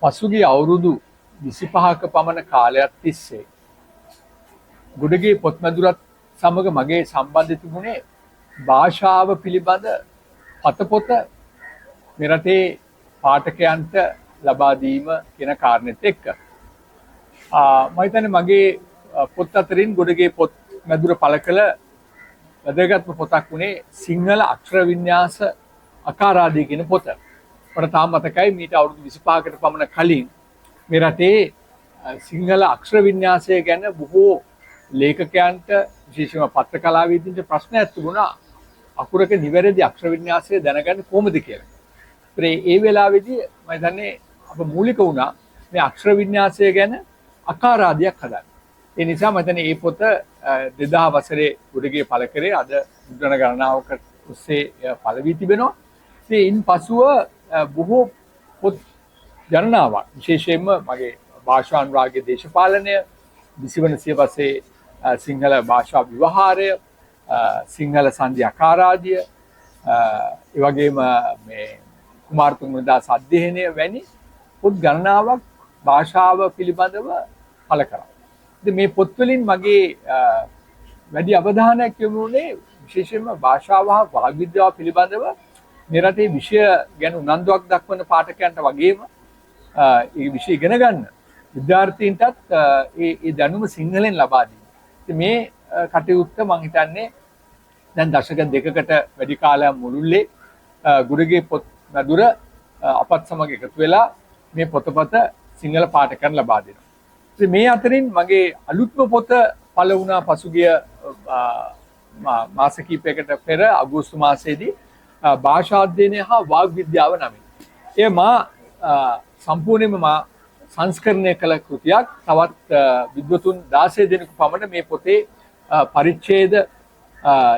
පසුගිය අවුරුදු 25ක පමණ කාලයක් තිස්සේ ගුඩගේ පොත්මැදුරත් සමග මගේ සම්බන්ධය තිබුණේ භාෂාව පිළිබඳ පතපොත මෙරටේ පාඨකයන්ට ලබා දීම කියන කාරණෙත් එක්ක. මම හිතන්නේ මගේ පොත් අතරින් ගුඩගේ පොත්මැදුර පළ කළ වැදගත්ම පොතක් වුණේ සිංහල අක්ෂර වින්‍යාස අකාරාදී කියන පොත. මට තාම මතකයි මීට අවුරුදු 25කට පමණ කලින් මේ රටේ සිංහල අක්ෂර වින්‍යාසය ගැන බොහෝ ලේඛකයන්ට විශේෂයෙන්ම පත්‍ර කලාවේදීන්ට ප්‍රශ්නයක් තිබුණා අකුරක නිවැරදි අක්ෂර වින්‍යාසය දැනගන්න කොහොමද කියලා. ඒ වෙලාවේදී මම හිතන්නේ අප මූලික වුණා මේ අක්ෂර වින්‍යාසය ගැන අකාරාදියක් හදන්න. ඒ නිසා මම හිතන්නේ මේ පොත 2000 වසරේ ගුඩගේ පළ කරේ අද මුද්‍රණ ගණනාවක ඔස්සේ පළ වී තිබෙනවා. ඉන් පසුව බොහෝ පොත් ගණනාවක් විශේෂයෙන්ම මගේ භාෂානුරාගයේ දේශපාලනය, 20 වන සියවසේ සිංහල භාෂා විවහාරය, සිංහල සංධි අකාරාදිය, ඒ වගේම මේ කුමාරතුංගදාස අධ්‍යයනය වැනි පොත් ගණනාවක් භාෂාව පිළිබඳව පළ කරා. ඉතින් මේ පොත්වලින් මගේ වැඩි අවධානයක් යොමු වුණේ විශේෂයෙන්ම භාෂාව හා වාග් විද්‍යාව පිළිබඳව මේ රටේ විෂය ගැන උනන්දුවක් දක්වන පාඨකයන්ට වගේම ඒ විෂය ඉගෙන ගන්න විද්‍යාර්ථීන්ටත් ඒ දැනුම සිංහලෙන් ලබා දීම. ඉතින් මේ කටයුත්ත මම හිතන්නේ දැන් දශක දෙකකට වැඩි කාලයක් මුළුල්ලේ ගුඩගේ පොත්මැදුර අපත් සමග එකතු වෙලා මේ පොතපත සිංහල පාඨකයන්ට ලබා දෙනවා. ඉතින් මේ අතරින් මගේ අලුත්ම පොත පළ වුණා පසුගිය මාස කිහිපයකට පෙර අගෝස්තු මාසයේදී භාෂා අධ්‍යයනය හා වාග් විද්‍යාව නමින්. ඒ මා සම්පූර්ණයෙන්ම මා සංස්කරණය කළ කෘතියක්. තවත් විද්වතුන් 16 දෙනෙකු පමණ මේ පොතේ පරිච්ඡේද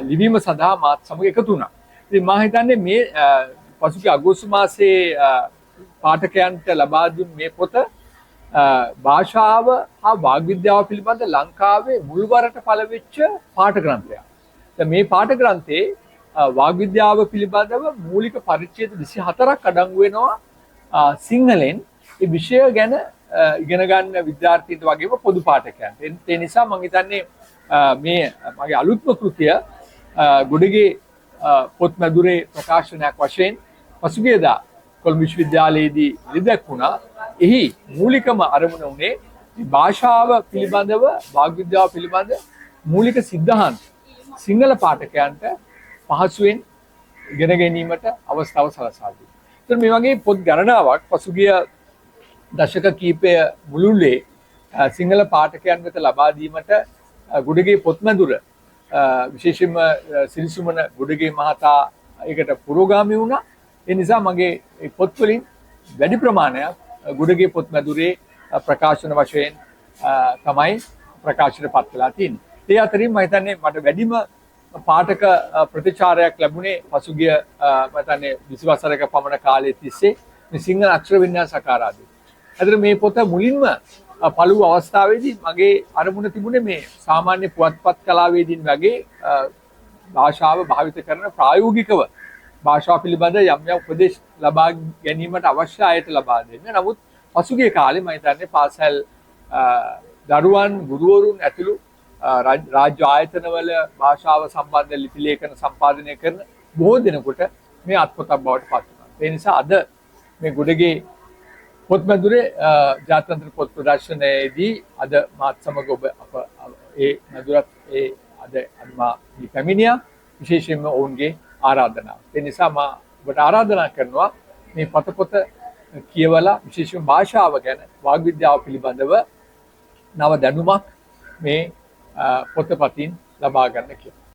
ලිවීම සඳහා මාත් සමග එකතු වුණා. ඉතින් මා හිතන්නේ මේ පසුගිය අගෝස්තු මාසයේ පාඨකයන්ට ලබා දුන් මේ පොත භාෂාව හා වාග් විද්‍යාව පිළිබඳ ලංකාවේ මුල්වරට පළ වෙච්ච පාඨ ග්‍රන්ථයක්. දැන් මේ පාඨ ග්‍රන්ථයේ වාග් විද්‍යාව පිළිබඳව මූලික පරිච්ඡේද 24ක් අඩංගු වෙනවා සිංහලෙන්. ඒ විෂය ගැන ඉගෙන ගන්න විද්‍යාර්ථීන්ට වගේම පොදු පාඨකයන්ට. ඒ නිසා මම හිතන්නේ මේ මගේ අලුත්ම කෘතිය ගුඩගේ පොත්මැදුරේ ප්‍රකාශනයක් වශයෙන් පසුගියදා කොළඹ විශ්වවිද්‍යාලයේදී එළිදැක්වුණා. එහි මූලිකම අරමුණ උනේ භාෂාව පිළිබඳව වාග් විද්‍යාව පිළිබඳ මූලික සිද්ධාන්ත සිංහල පාඨකයන්ට පහසුවෙන් ඉගෙන ගැනීමට අවස්ථාව සලසා දී. ඒත් මේ වගේ පොත් ගණනාවක් පසුගිය දශක කිහිපය මුළුල්ලේ සිංහල පාඨකයන් වෙත ලබා දීමට ගුඩගේ පොත්මැදුර විශේෂයෙන්ම සිරිසුමන ගුඩගේ මහතා ඒකට පුරෝගාමී වුණා. ඒ නිසා මගේ පොත් වලින් වැඩි ප්‍රමාණයක් ගුඩගේ පොත්මැදුරේ ප්‍රකාශන වශයෙන් තමයි ප්‍රකාශයට පත් වෙලා තියෙන්නේ. ඒ අතරින් මම හිතන්නේ මට වැඩිම පාඨක ප්‍රතිචාරයක් ලැබුණේ පසුගිය මම හිතන්නේ 20 වසරක පමණ කාලය තිස්සේ මේ සිංහල අක්ෂර වින්‍යාස අකාරාදී. අතන මේ පොත මුලින්ම පළවු අවස්ථාවේදී මගේ අරමුණ තිබුණේ මේ සාමාන්‍ය පුවත්පත් කලාවේදීන් වගේ භාෂාව භාවිත කරන ප්‍රායෝගිකව භාෂාව පිළිබඳ යම් යම් උපදේශ ලබා ගැනීමට අවශ්‍ය අයට ලබා දෙන්න. නමුත් පසුගිය කාලේ මම හිතන්නේ පාසල් දරුවන් ගුරුවරුන් ඇතුළු රාජ්‍ය ආයතනවල භාෂාව සම්බන්ධ ලිපි ලේඛන සම්පාදනය කරන බොහෝ දෙනෙකුට මේ අත්පොතක් බවට පත් වෙනවා. ඒ නිසා අද මේ ගුඩගේ පොත්මැදුරේ ජාත්‍යන්තර පොත් ප්‍රදර්ශනයේදී අද මාත් සමග ඔබ ඒ මැදුරත් අද මා පැමිණියා විශේෂයෙන්ම ඔවුන්ගේ ආරාධනාව. ඒ නිසා මා ඔබට ආරාධනා කරනවා මේ පොත කියවලා විශේෂයෙන්ම භාෂාව ගැන වාග් විද්‍යාව පිළිබඳව නව දැනුමක් මේ පොතපතින් ලබා ගන්න කියලා.